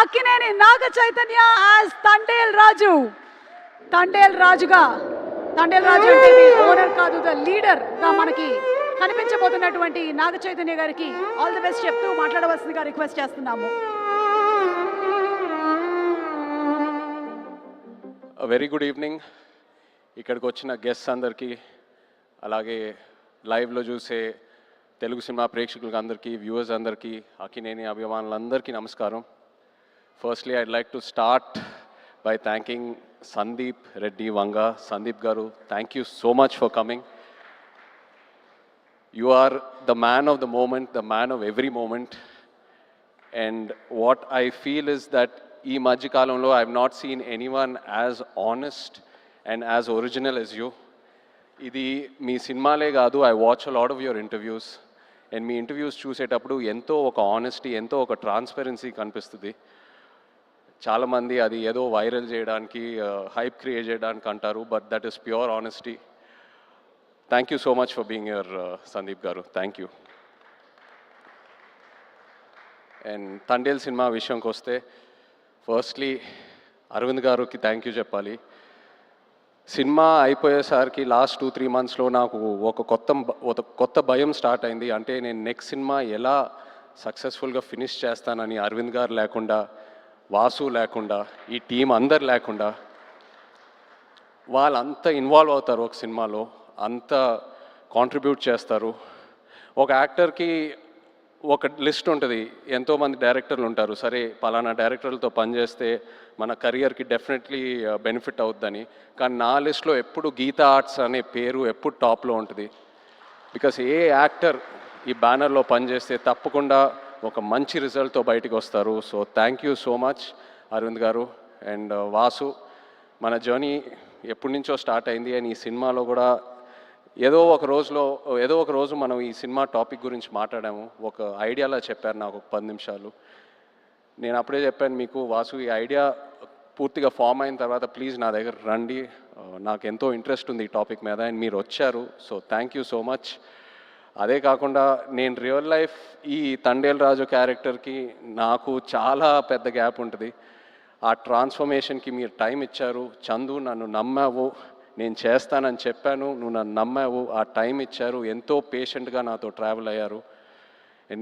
Akkineni Naga Chaitanya as Thandel రాజు. తండేల్ రాజుగా, తండేల్ రాజు అంటే owner కాదు, ద లీడర్ గా మనకి కనిపించబోతున్నటువంటి నాగ చైతన్య గారికి ఆల్ ది బెస్ట్ చెప్తూ మాట్లాడవలసిందిగా రిక్వెస్ట్ చేస్తున్నాము. Very good evening. ఇక్కడికి వచ్చిన గెస్ట్స్ అందరికీ, అలాగే లైవ్లో చూసే తెలుగు సినిమా ప్రేక్షకులకు అందరికీ, వ్యూవర్స్ అందరికీ, అక్కినేని అభిమానులందరికీ నమస్కారం. Firstly I'd like to start by thanking Sandeep Reddy Vanga. Sandeep garu, thank you so much for coming. You are the man of the moment, the man of every moment. And what I feel is that ee madhya kalamlo I have not seen anyone as honest and as original as you. Idi mee cinemale gaadu, I watch a lot of your interviews, and mee interviews chusetappudu ento oka honesty, ento oka transparency kanipistudi. Chaala mandi adi edo viral cheyadaniki hype create cheyadaniki antaru, but that is pure honesty. Thank you so much for being here, Sandeep Garu. Thank you. And Tandel cinema vishayamki vaste, firstly Arvind Garuki thank you cheppali. Cinema అయిపోయేసరికి last 2-3 మంత్స్లో నాకు ఒక కొత్త భయం start అయింది. అంటే నేను next cinema ఎలా సక్సెస్ఫుల్గా ఫినిష్ చేస్తానని. అరవింద్ గారు లేకుండా, వాసు లేకుండా, ఈ టీం అందరు లేకుండా, వాళ్ళంతా ఇన్వాల్వ్ అవుతారు ఒక సినిమాలో, అంత కాంట్రిబ్యూట్ చేస్తారు. ఒక యాక్టర్కి ఒక లిస్ట్ ఉంటుంది, ఎంతోమంది డైరెక్టర్లు ఉంటారు. సరే పలానా డైరెక్టర్లతో పనిచేస్తే మన కెరియర్కి డెఫినెట్లీ బెనిఫిట్ అవుతుందని. కానీ నా లిస్ట్లో ఎప్పుడు గీతా ఆర్ట్స్ అనే పేరు ఎప్పుడు టాప్లో ఉంటుంది. బికాస్ ఏ యాక్టర్ ఈ బ్యానర్లో పనిచేస్తే తప్పకుండా ఒక మంచి రిజల్ట్తో బయటికి వస్తారు. So thank you so much Aravind garu. And Vasu, మన జర్నీ ఎప్పటి నుంచో స్టార్ట్ అయింది. అండ్ ఈ సినిమాలో కూడా ఏదో ఒక రోజు మనం ఈ సినిమా టాపిక్ గురించి మాట్లాడాము. ఒక ఐడియాలా చెప్పారు నాకు ఒక 10 నిమిషాలు. నేను అప్పుడే చెప్పాను మీకు, వాసు ఈ ఐడియా పూర్తిగా ఫామ్ అయిన తర్వాత ప్లీజ్ నా దగ్గర రండి, నాకు ఎంతో ఇంట్రెస్ట్ ఉంది ఈ టాపిక్ మీద. అండ్ మీరు వచ్చారు. So thank you so much. అదే కాకుండా నేను రియల్ లైఫ్ ఈ తండేల్ రాజు క్యారెక్టర్కి నాకు చాలా పెద్ద గ్యాప్ ఉంటుంది. ఆ ట్రాన్స్ఫర్మేషన్కి మీరు టైం ఇచ్చారు. చందు, నన్ను నమ్మావు, నేను చేస్తానని చెప్పాను, నువ్వు నన్ను నమ్మావు, ఆ టైం ఇచ్చారు, ఎంతో పేషెంట్గా నాతో ట్రావెల్ అయ్యారు.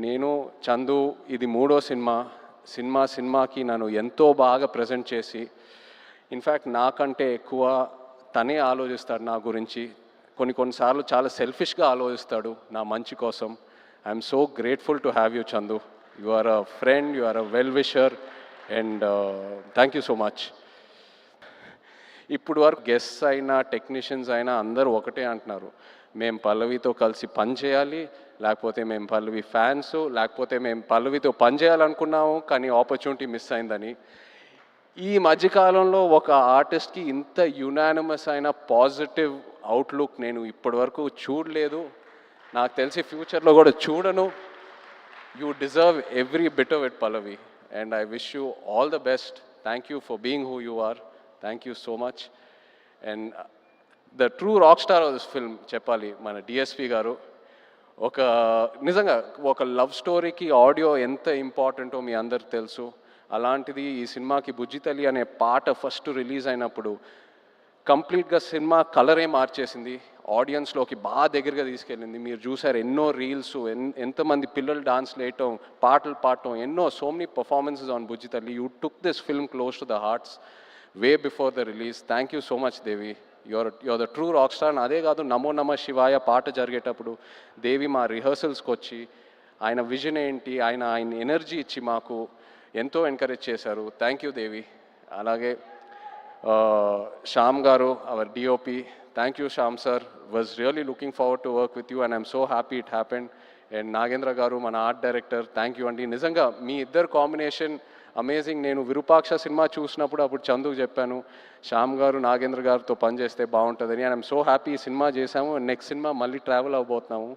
నేను చందు ఇది 3వ సినిమాకి నన్ను ఎంతో బాగా ప్రజెంట్ చేసి, ఇన్ఫ్యాక్ట్ నాకంటే ఎక్కువ తనే ఆలోచిస్తాడు నా గురించి. కొన్నిసార్లు చాలా సెల్ఫిష్గా ఆలోచిస్తాడు నా మంచి కోసం. I'm so grateful to have you Chandu. You are a friend, you are a well wisher, and thank you so much. ఇప్పుడు వరకు గెస్ట్స్ అయినా టెక్నీషియన్స్ అయినా అందరూ ఒకటే అంటున్నారు, మేము పల్లవితో కలిసి పని చేయాలి, లేకపోతే మేము పల్లవి ఫ్యాన్స్, లేకపోతే మేము పల్లవితో పని చేయాలనుకున్నాము కానీ ఆపర్చునిటీ మిస్ అయిందని. ఈ మధ్యకాలంలో ఒక ఆర్టిస్ట్కి ఇంత యునానిమస్ అయిన పాజిటివ్ అవుట్లుక్ నేను ఇప్పటివరకు చూడలేదు. నాకు తెలిసి ఫ్యూచర్లో కూడా చూడను. You deserve every bit of it Pallavi, and I wish you all the best. Thank you for being who you are. Thank you so much. And the true rock star of this film చెప్పాలి మన DSP గారు. నిజంగా ఒక love స్టోరీకి audio ఎంత ఇంపార్టెంటో మీ అందరికి తెలుసు. అలాంటిది ఈ సినిమాకి బుజ్జితల్లి అనే పాట ఫస్ట్ రిలీజ్ అయినప్పుడు కంప్లీట్గా సినిమా కలరే మార్చేసింది, ఆడియన్స్లోకి బాగా దగ్గరగా తీసుకెళ్ళింది. మీరు చూసారు ఎన్నో రీల్స్, ఎంతమంది పిల్లలు డాన్స్లు వేయటం, పాటలు పాడటం, ఎన్నో so many performances on Bujjithalli. You took this film close to the hearts way before the release. Thank you so much Devi, your the true rock star. అదే కాదు, నమో నమ శివాయ పాట జరిగేటప్పుడు దేవి మా రిహర్సల్స్కి వచ్చి ఆయన విజన్ ఏంటి, ఆయన ఎనర్జీ ఇచ్చి మాకు ఎంతో ఎంకరేజ్ చేశారు. Thank you Devi. అలాగే Shyam garu, our DOP, thank you Shyam sir. Was really looking forward to work with you and I'm so happy it happened. And Nagendra garu మన ఆర్ట్ డైరెక్టర్, థ్యాంక్ యూ అండి. నిజంగా మీ ఇద్దరు కాంబినేషన్ అమేజింగ్. నేను విరూపాక్ష సినిమా చూసినప్పుడు అప్పుడు చందుకు చెప్పాను, శ్యామ్ గారు నాగేంద్ర గారితో పనిచేస్తే బాగుంటుందని. అండ్ ఐఎమ్ సో హ్యాపీ ఈ సినిమా చేశాము. నెక్స్ట్ సినిమా మళ్ళీ ట్రావెల్ అవ్వబోతున్నాము.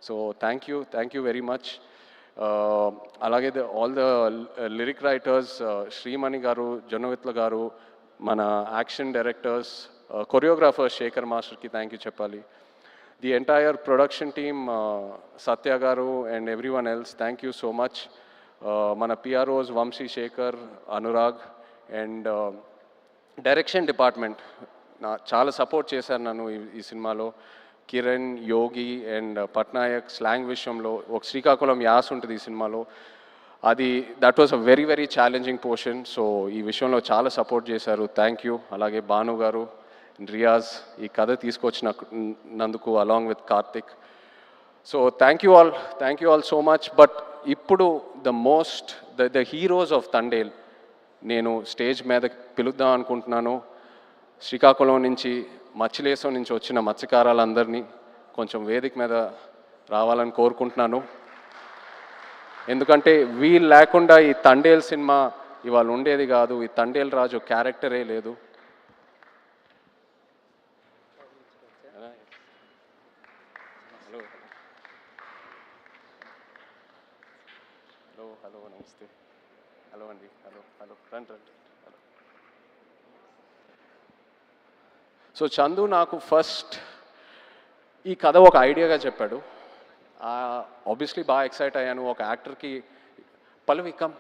So thank you very much. అలాగే all the lyric writers, Shreemani garu, Jonnavithula garu, మన యాక్షన్ డైరెక్టర్స్, కొరియోగ్రాఫర్ శేఖర్ మాస్టర్కి థ్యాంక్ యూ చెప్పాలి. The entire production team, Satya garu and everyone else, thank you so much. మన PROs Vamsi, Sekhar, Anurag and direction department చాలా support చేశారు నన్ను ఈ సినిమాలో. కిరణ్, యోగి అండ్ పట్నాయక్ స్లాంగ్ విషయంలో ఒక శ్రీకాకుళం యాస్ ఉంటుంది ఈ సినిమాలో. That was a very very challenging portion. So ఈ విషయంలో చాలా సపోర్ట్ చేశారు. Thank you. అలాగే భాను గారు, రియాజ్ ఈ కథ తీసుకొచ్చినందుకు along with Karthik. So thank you all so much. But ఇప్పుడు ద హీరోస్ ఆఫ్ తండేల్ నేను స్టేజ్ మీద పిలుద్దాం అనుకుంటున్నాను. శ్రీకాకుళం నుంచి, మచ్చిలేశం నుంచి వచ్చిన మత్స్యకారులందరినీ కొంచెం వేదిక మీద రావాలని కోరుకుంటున్నాను. ఎందుకంటే వీళ్ళు లేకుండా ఈ తండేల్ సినిమా ఇవాళ ఉండేది కాదు. ఈ తండేల్ రాజు క్యారెక్టరే లేదు. హలో నమస్తే. హలో అండి. హలో రండి. సో చందు నాకు ఫస్ట్ ఈ కథ ఒక ఐడియాగా చెప్పాడు. ఆబ్వియస్లీ బాగా ఎక్సైట్ అయ్యాను. ఒక యాక్టర్కి Pallavi come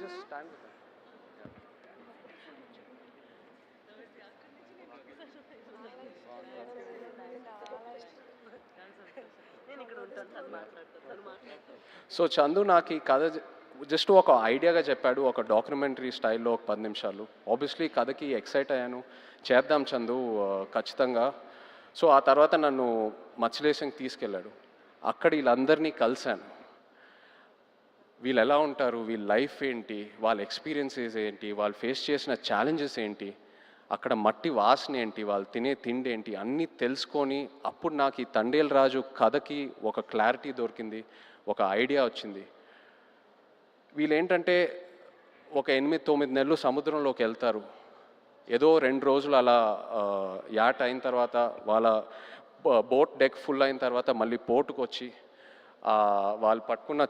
just stand with them. So Chandu నాకు ఈ కథ జస్ట్ ఒక ఐడియాగా చెప్పాడు, ఒక డాక్యుమెంటరీ స్టైల్లో ఒక 10 నిమిషాలు. ఆబ్వియస్లీ కథకి ఎక్సైట్ అయ్యాను, చేద్దాం చందు ఖచ్చితంగా. సో ఆ తర్వాత నన్ను మత్స్యలేశంకి తీసుకెళ్ళాడు. అక్కడ వీళ్ళందరినీ కలిశాను. వీళ్ళు ఎలా ఉంటారు, వీళ్ళ లైఫ్ ఏంటి, వాళ్ళ ఎక్స్పీరియన్సెస్ ఏంటి, వాళ్ళు ఫేస్ చేసిన ఛాలెంజెస్ ఏంటి, అక్కడ మట్టి వాసన ఏంటి, వాళ్ళు తినే తిండి ఏంటి, అన్నీ తెలుసుకొని అప్పుడు నాకు ఈ తండేల్ రాజు కథకి ఒక క్లారిటీ దొరికింది, ఒక ఐడియా వచ్చింది. వీళ్ళు ఏంటంటే ఒక 8-9 నెలలు సముద్రంలోకి వెళ్తారు. ఏదో 2 రోజులు అలా యాట్ అయిన తర్వాత వాళ్ళ బోట్ డెక్ ఫుల్ అయిన తర్వాత మళ్ళీ పోర్టుకు వచ్చి వాళ్ళు పట్టుకున్న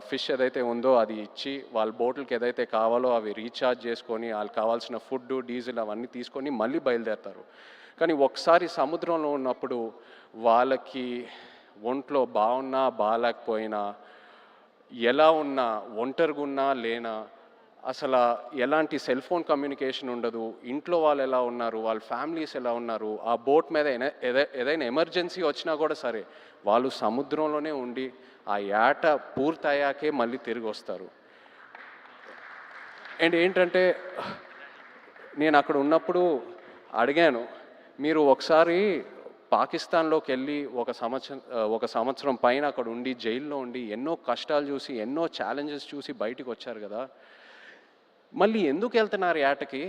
ఫిష్ ఏదైతే ఉందో అది ఇచ్చి వాళ్ళ బోట్లకి ఏదైతే కావాలో అవి రీఛార్జ్ చేసుకొని వాళ్ళకి కావాల్సిన ఫుడ్, డీజిల్ అవన్నీ తీసుకొని మళ్ళీ బయలుదేరుతారు. కానీ ఒకసారి సముద్రంలో ఉన్నప్పుడు వాళ్ళకి ఒంట్లో బాగున్నా బాగాలేకపోయినా, ఎలా ఉన్నా, ఒంటరిగా ఉన్నా లేనా, అసలు ఎలాంటి సెల్ ఫోన్ కమ్యూనికేషన్ ఉండదు, ఇంట్లో వాళ్ళు ఎలా ఉన్నారు, వాళ్ళ ఫ్యామిలీస్ ఎలా ఉన్నారు, ఆ బోట్ మీద ఏదైనా ఎమర్జెన్సీ వచ్చినా కూడా సరే వాళ్ళు సముద్రంలోనే ఉండి ఆ యాట పూర్తయ్యాకే మళ్ళీ తిరిగి వస్తారు. అండ్ ఏంటంటే నేను అక్కడ ఉన్నప్పుడు అడిగాను, మీరు ఒకసారి పాకిస్తాన్లోకి వెళ్ళి ఒక సంవత్సరం పైన అక్కడ ఉండి జైల్లో ఉండి ఎన్నో కష్టాలు చూసి ఎన్నో ఛాలెంజెస్ చూసి బయటికి వచ్చారు కదా, మళ్ళీ ఎందుకు వెళ్తున్నారు యాటకి,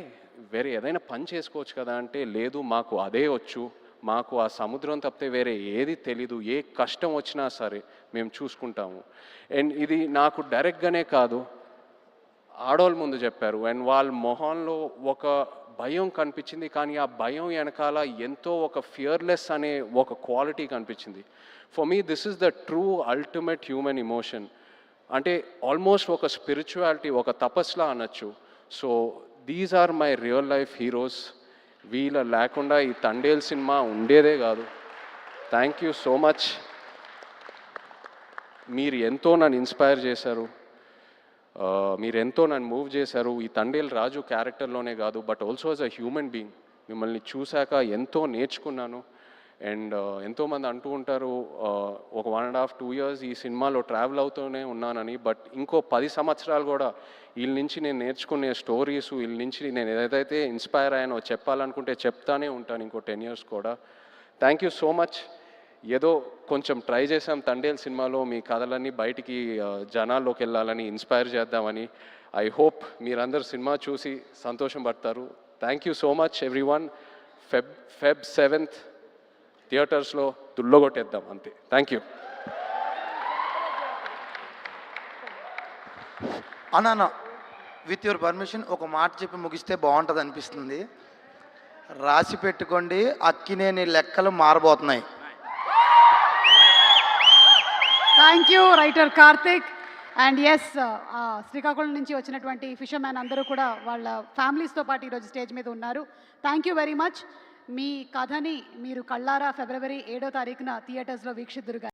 వేరే ఏదైనా పని చేసుకోవచ్చు కదా అంటే, లేదు మాకు అదే వచ్చు, మాకు ఆ సముద్రం తప్పితే వేరే ఏది తెలీదు, ఏ కష్టం వచ్చినా సరే మేము చూసుకుంటాము. అండ్ ఇది నాకు డైరెక్ట్గానే కాదు, ఆడవాళ్ళ ముందు చెప్పారు. అండ్ వాళ్ళ మొహంలో ఒక భయం కనిపించింది, కానీ ఆ భయం వెనకాల ఎంతో ఒక ఫియర్లెస్ అనే ఒక క్వాలిటీ కనిపించింది. For me this is the true ultimate human emotion. అంటే ఆల్మోస్ట్ ఒక స్పిరిచువాలిటీ, ఒక తపస్లా అనొచ్చు. So these are my real life heroes. వీళ్ళ లేకుండా ఈ తండేల్ సినిమా ఉండేదే కాదు. Thank you so much. మీరు ఎంతో నన్ను ఇన్స్పైర్ చేశారు, మీరు ఎంతో నన్ను మూవ్ చేశారు. ఈ తండేల్ రాజు క్యారెక్టర్లోనే కాదు, but also as a human being మిమ్మల్ని చూశాక ఎంతో నేర్చుకున్నాను. అండ్ ఎంతోమంది అంటూ ఉంటారు ఒక 1.5-2 years ఈ సినిమాలో ట్రావెల్ అవుతూనే ఉన్నానని, బట్ ఇంకో 10 సంవత్సరాలు కూడా వీళ్ళ నుంచి నేను నేర్చుకునే స్టోరీస్, వీళ్ళ నుంచి నేను ఏదైతే ఇన్స్పైర్ అయ్యానో చెప్పాలనుకుంటే చెప్తానే ఉంటాను ఇంకో 10 years కూడా. Thank you so much. ఏదో కొంచెం ట్రై చేసాం తండేల్ సినిమాలో మీ కథలన్నీ బయటికి జనాల్లోకి వెళ్ళాలని, ఇన్స్పైర్ చేద్దామని. ఐ హోప్ మీరందరూ సినిమా చూసి సంతోషం పడతారు. Thank you so much everyone. Feb 7th థియేటర్స్లో దుల్లగొట్టేద్దాం అంతే. Thank you. అన్న విత్ యువర్ పర్మిషన్ ఒక మాట చెప్పి ముగిస్తే బాగుంటుంది అనిపిస్తుంది. రాసి పెట్టుకోండి, అక్కినేని లెక్కలు మారబోతున్నాయి. Thank you writer Karthik. And S Srikakulam నుంచి వచ్చినటువంటి ఫిషర్మ్యాన్ అందరూ కూడా వాళ్ళ ఫ్యామిలీస్తో పాటు ఈరోజు స్టేజ్ మీద ఉన్నారు. Thank you very much. మీ కథని మీరు కళ్ళారా ఫిబ్రవరి 7వ తారీఖున థియేటర్స్లో వీక్షిద్దురుగా.